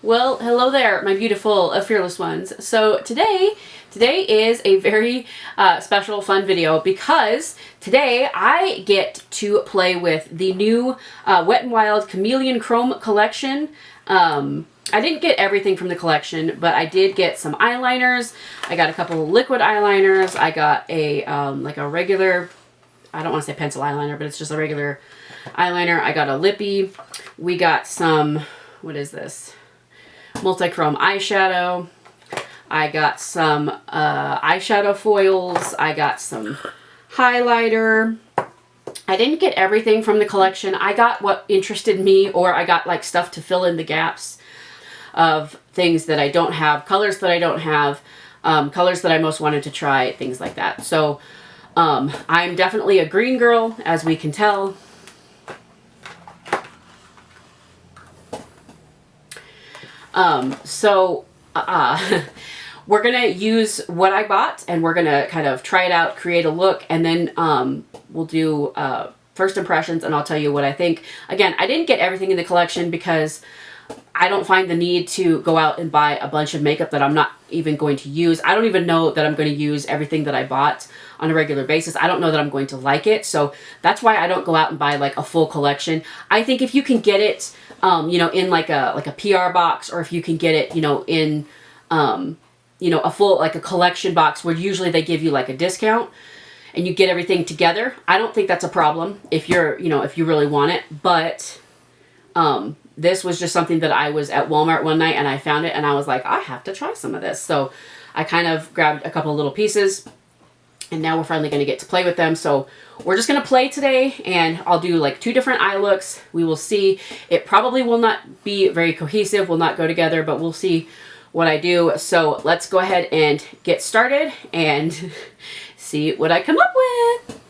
Well, hello there, my beautiful, fearless ones. So today is a very special, fun video because today I get to play with the new Wet n Wild Chameleon Chrome collection. I didn't get everything from the collection, but I did get some eyeliners. I got a couple of liquid eyeliners. I got a like a regular, I don't want to say pencil eyeliner, but it's just a regular eyeliner. I got a lippy. We got some, what is this? Multi-chrome eyeshadow. I got some eyeshadow foils. I got some highlighter. I didn't get everything from the collection. I got what interested me, or I got like stuff to fill in the gaps of things that I don't have, colors that I don't have, colors that I most wanted to try, things like that. So I'm definitely a green girl, as we can tell. We're going to use what I bought and we're going to kind of try it out, create a look, and then we'll do first impressions and I'll tell you what I think. Again, I didn't get everything in the collection because I don't find the need to go out and buy a bunch of makeup that I'm not even going to use. I don't even know that I'm going to use everything that I bought on a regular basis. I don't know that I'm going to like it. So that's why I don't go out and buy like a full collection. I think if you can get it, you know, in like a PR box, or if you can get it, you know, in, you know, a full, like a collection box where usually they give you like a discount and you get everything together. I don't think that's a problem if you're, you know, if you really want it. But, this was just something that I was at Walmart one night and I found it and I was like, I have to try some of this. So I kind of grabbed a couple of little pieces and now we're finally going to get to play with them. So we're just going to play today and I'll do like 2 different eye looks. We will see. It probably will not be very cohesive, will not go together, but we'll see what I do. So let's go ahead and get started and see what I come up with.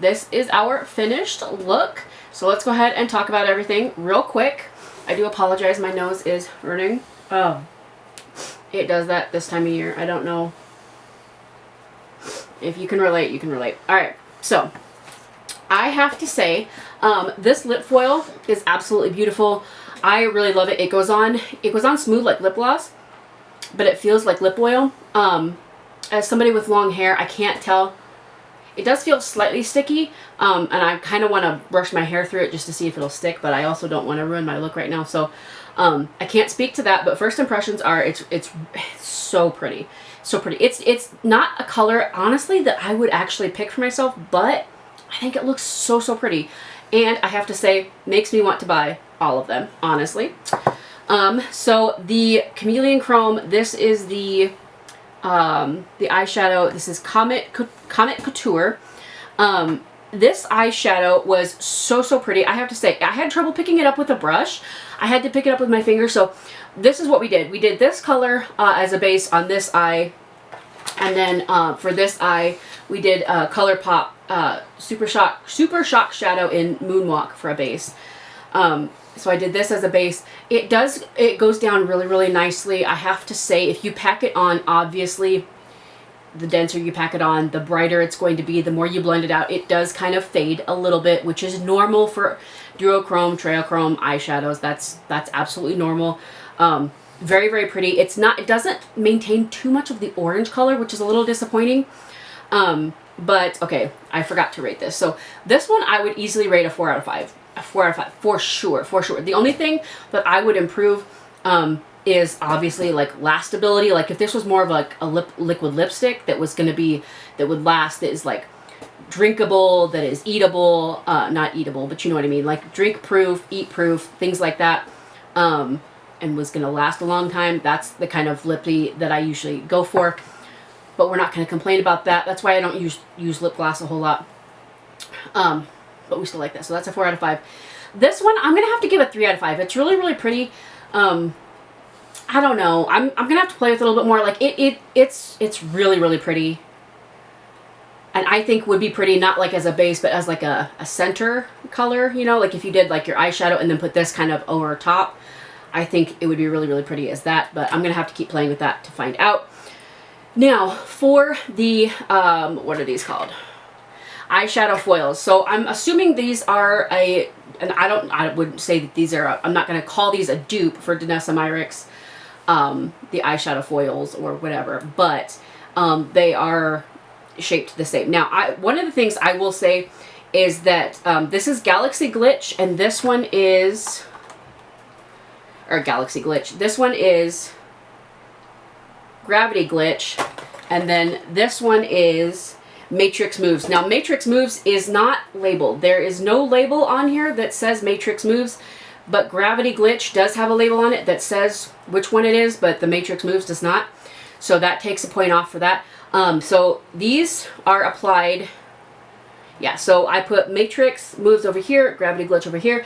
this is our finished look. So let's go ahead and talk about everything real quick. I do apologize, my nose is running. It does that this time of year. I don't know if you can relate, you can relate. Alright, so I have to say, this lip foil is absolutely beautiful. I really love it. It goes on smooth like lip gloss, but it feels like lip oil. As somebody with long hair, I can't tell. It does feel slightly sticky, and I kind of want to brush my hair through it just to see if it'll stick, but I also don't want to ruin my look right now, so I can't speak to that, but first impressions are it's so pretty. So pretty. It's not a color, honestly, that I would actually pick for myself, but I think it looks so, so pretty. And I have to say, makes me want to buy all of them, honestly. So the Chameleon Chrome, this is the eyeshadow. This is Comet Couture. This eyeshadow was so, so pretty. I have to say, I had trouble picking it up with a brush. I had to pick it up with my finger. So this is what we did. We did this color as a base on this eye. And then for this eye, we did ColourPop Super Shock Shadow in Moonwalk for a base. So I did this as a base. It goes down really, really nicely. I have to say, if you pack it on, obviously, the denser you pack it on, the brighter it's going to be. The more you blend it out, it does kind of fade a little bit, which is normal for duochrome, triochrome eyeshadows. That's absolutely normal. Very, very pretty. It doesn't maintain too much of the orange color, which is a little disappointing. But okay, I forgot to rate this. So this one I would easily rate a 4 out of 5. A 4 out of 5 for sure, for sure. The only thing that I would improve is obviously like lastability. Like if this was more of like a liquid lipstick that would last, that is like drinkable, that is eatable, not eatable, but you know what I mean, like drink proof, eat proof, things like that, and was gonna last a long time. That's the kind of lippy that I usually go for, but we're not gonna complain about that. That's why I don't use lip gloss a whole lot. But we still like that. So that's a 4 out of 5. This one, I'm going to have to give it 3 out of 5. It's really, really pretty. I don't know. I'm going to have to play with it a little bit more. Like, it's really, really pretty. And I think would be pretty, not like as a base, but as like a center color, you know? Like if you did like your eyeshadow and then put this kind of over top, I think it would be really, really pretty as that. But I'm going to have to keep playing with that to find out. Now, for the, what are these called? Eyeshadow foils. So I'm assuming these are and I wouldn't say that these are, I'm not going to call these a dupe for Danessa Myricks, the eyeshadow foils or whatever, but they are shaped the same. Now, one of the things I will say is that this is Galaxy Glitch, and this one is, or Galaxy Glitch, this one is Gravity Glitch, and then this one is Matrix Moves. Now, Matrix Moves is not labeled. There is no label on here that says Matrix Moves, but Gravity Glitch does have a label on it that says which one it is, but the Matrix Moves does not. So that takes a point off for that. So these are applied, yeah, so I put Matrix Moves over here, Gravity Glitch over here.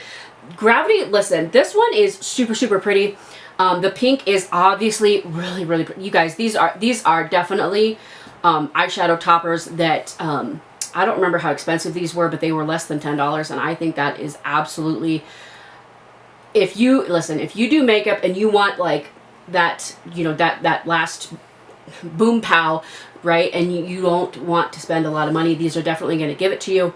Gravity, listen, this one is super, super pretty. The pink is obviously really, really pretty. You guys, these are definitely eyeshadow toppers that I don't remember how expensive these were, but they were less than $10, and I think that is absolutely, if you do makeup and you want like that, you know, that last boom pow, right, and you don't want to spend a lot of money, these are definitely going to give it to you.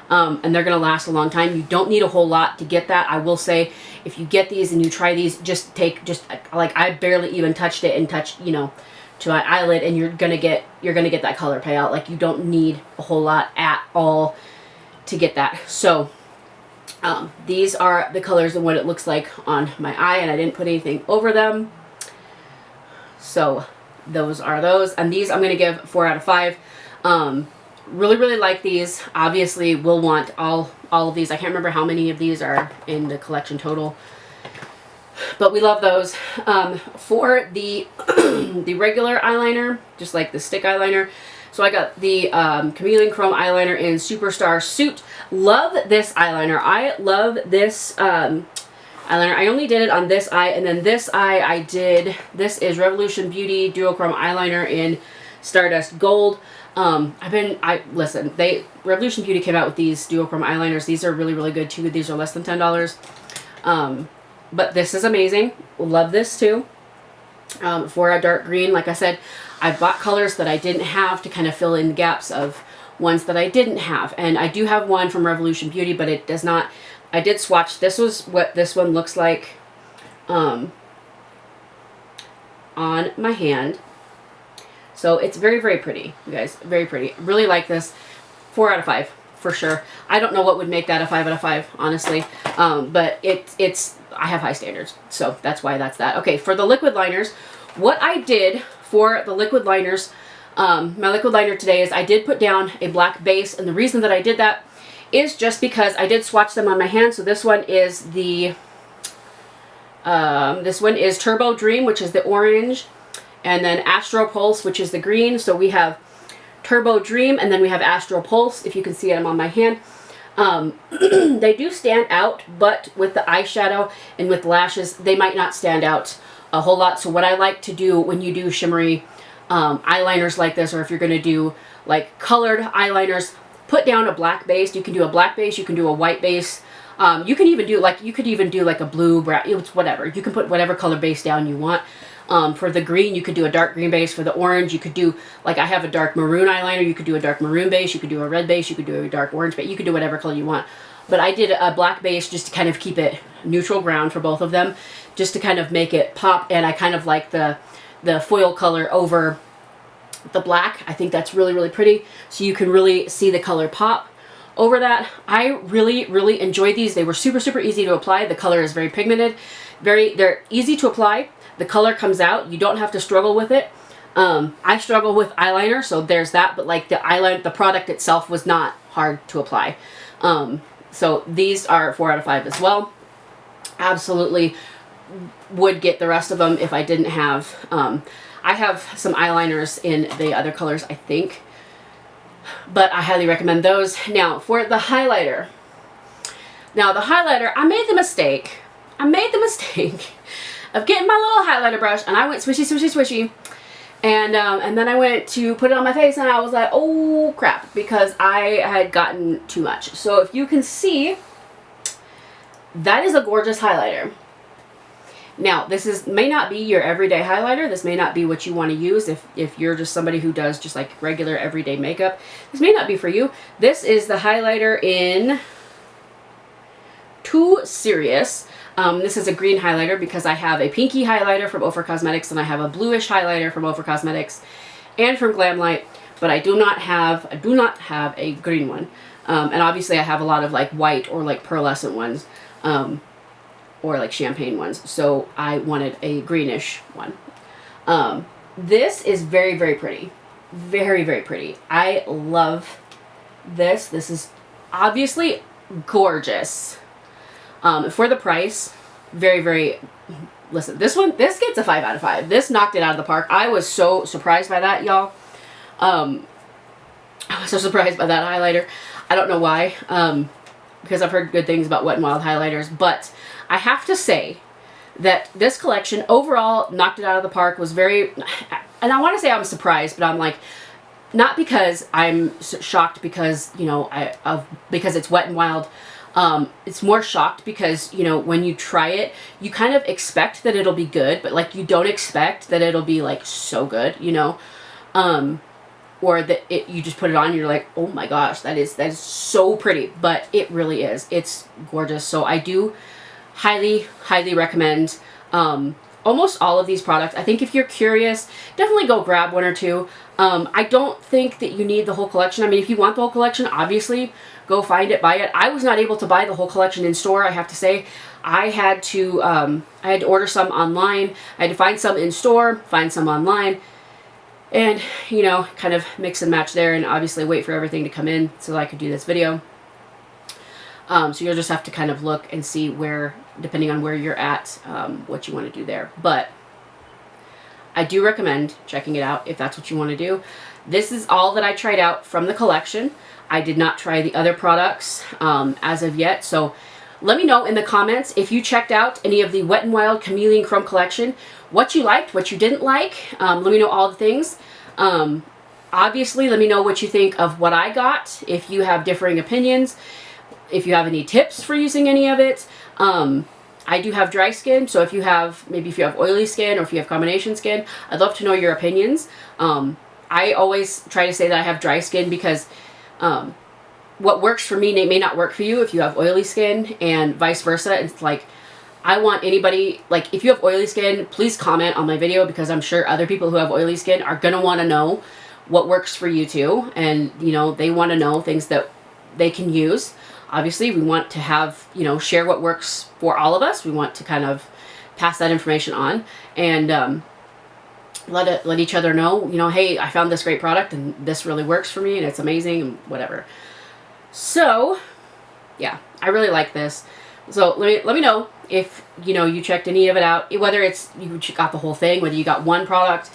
And they're going to last a long time. You don't need a whole lot to get that. I will say, if you get these and you try these, just like, I barely even touched it and touched, you know, to my eyelid, and you're gonna get that color payout. Like, you don't need a whole lot at all to get that. So these are the colors and what it looks like on my eye, and I didn't put anything over them. So those are those, and these I'm gonna give 4 out of 5. Really, really like these. Obviously, we'll want all of these. I can't remember how many of these are in the collection total, but we love those. For the the regular eyeliner, just like the stick eyeliner, so I got the Chameleon Chrome eyeliner in Superstar Suit. Love this eyeliner. I love this eyeliner. I only did it on this eye, and then this eye this is Revolution Beauty Duochrome eyeliner in Stardust Gold. Listen, Revolution Beauty came out with these duochrome eyeliners. These are really, really good too. These are less than $10. But this is amazing. Love this too. For a dark green, like I said, I bought colors that I didn't have to kind of fill in gaps of ones that I didn't have. And I do have one from Revolution Beauty, but it does not, I did swatch. This was what this one looks like on my hand. So it's very, very pretty, you guys. Very pretty. Really like this. 4 out of 5 for sure. I don't know what would make that a 5 out of 5, honestly. But I have high standards, so that's why that's that. Okay, for the liquid liners, what I did for the liquid liners, my liquid liner today is I did put down a black base, and the reason that I did that is just because I did swatch them on my hand. So this one is Turbo Dream, which is the orange, and then Astro Pulse, which is the green. So we have Turbo Dream, and then we have Astro Pulse. If you can see them on my hand. They do stand out, but with the eyeshadow and with lashes, they might not stand out a whole lot. So what I like to do when you do shimmery eyeliners like this, or if you're going to do like colored eyeliners, put down a black base. You can do a black base, you can do a white base. You could even do like a blue, brown, it's whatever. You can put whatever color base down you want. For the green, you could do a dark green base. For the orange, you could do, like I have a dark maroon eyeliner, you could do a dark maroon base, you could do a red base, you could do a dark orange base, you could do whatever color you want. But I did a black base just to kind of keep it neutral ground for both of them, just to kind of make it pop, and I kind of like the foil color over the black. I think that's really, really pretty, so you can really see the color pop over that. I really, really enjoyed these. They were super, super easy to apply. The color is very pigmented. They're easy to apply. The color comes out. You don't have to struggle with it. I struggle with eyeliner, so there's that, but like the product itself was not hard to apply. So these are 4 out of 5 as well. Absolutely would get the rest of them if I didn't have, I have some eyeliners in the other colors, I think, but I highly recommend those. Now for the highlighter. Now the highlighter, I made the mistake of getting my little highlighter brush, and I went swishy, swishy, swishy, and then I went to put it on my face, and I was like, oh crap, because I had gotten too much. So if you can see, that is a gorgeous highlighter. Now this may not be your everyday highlighter. This may not be what you want to use if you're just somebody who does just like regular everyday makeup. This may not be for you. This is the highlighter in Too Serious. This is a green highlighter because I have a pinky highlighter from Ofra Cosmetics, and I have a bluish highlighter from Ofra Cosmetics and from Glamlight, but I do not have a green one. And obviously I have a lot of like white or like pearlescent ones, or like champagne ones. So I wanted a greenish one. This is very, very pretty. Very, very pretty. I love this. This is obviously gorgeous. For the price, very, very, listen, this gets a 5 out of 5. This knocked it out of the park. I was so surprised by that, y'all. I was so surprised by that highlighter. I don't know why, because I've heard good things about Wet n Wild highlighters, but I have to say that this collection overall knocked it out of the park. Was very, and I want to say I'm surprised, but I'm like, not because I'm shocked because, you know, because it's Wet n Wild. It's more shocked because, you know, when you try it, you kind of expect that it'll be good, but like you don't expect that it'll be like so good, you know, or that you just put it on and you're like, oh my gosh, that is so pretty, but it really is. It's gorgeous. So I do highly, highly recommend, almost all of these products. I think if you're curious, definitely go grab one or two. I don't think that you need the whole collection. I mean, if you want the whole collection, obviously go find it, buy it. I was not able to buy the whole collection in store, I have to say. I had to order some online. I had to find some in store, find some online, and, you know, kind of mix and match there, and obviously wait for everything to come in so that I could do this video. So you'll just have to kind of look and see where, depending on where you're at, what you want to do there. But I do recommend checking it out if that's what you want to do. This is all that I tried out from the collection. I did not try the other products as of yet. So let me know in the comments if you checked out any of the Wet n Wild Chameleon Chrome collection, what you liked, what you didn't like. Let me know all the things. Obviously, let me know what you think of what I got. If you have differing opinions, if you have any tips for using any of it. I do have dry skin, so if you have, maybe if you have oily skin or if you have combination skin, I'd love to know your opinions. I always try to say that I have dry skin because what works for me may not work for you if you have oily skin, and vice versa. It's like, I want anybody, like, if you have oily skin, please comment on my video, because I'm sure other people who have oily skin are going to want to know what works for you too. And, you know, they want to know things that they can use. Obviously, we want to have, you know, share what works for all of us. We want to kind of pass that information on, and let each other know, you know, hey, I found this great product and this really works for me and it's amazing and whatever. So, yeah, I really like this. So let me know if, you know, you checked any of it out, whether it's you got the whole thing, whether you got one product,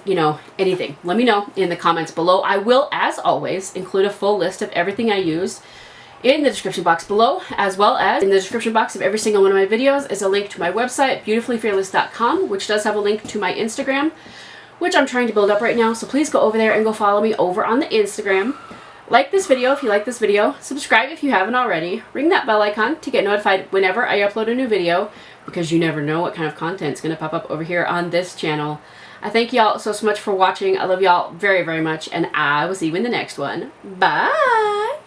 you know, anything. Let me know in the comments below. I will, as always, include a full list of everything I used in the description box below, as well as in the description box of every single one of my videos is a link to my website, beautifullyfearless.com, which does have a link to my Instagram, which I'm trying to build up right now. So please go over there and go follow me over on the Instagram. Like this video if you like this video. Subscribe if you haven't already. Ring that bell icon to get notified whenever I upload a new video, because you never know what kind of content is going to pop up over here on this channel. I thank y'all so much for watching. I love y'all very, very much, and I will see you in the next one. Bye!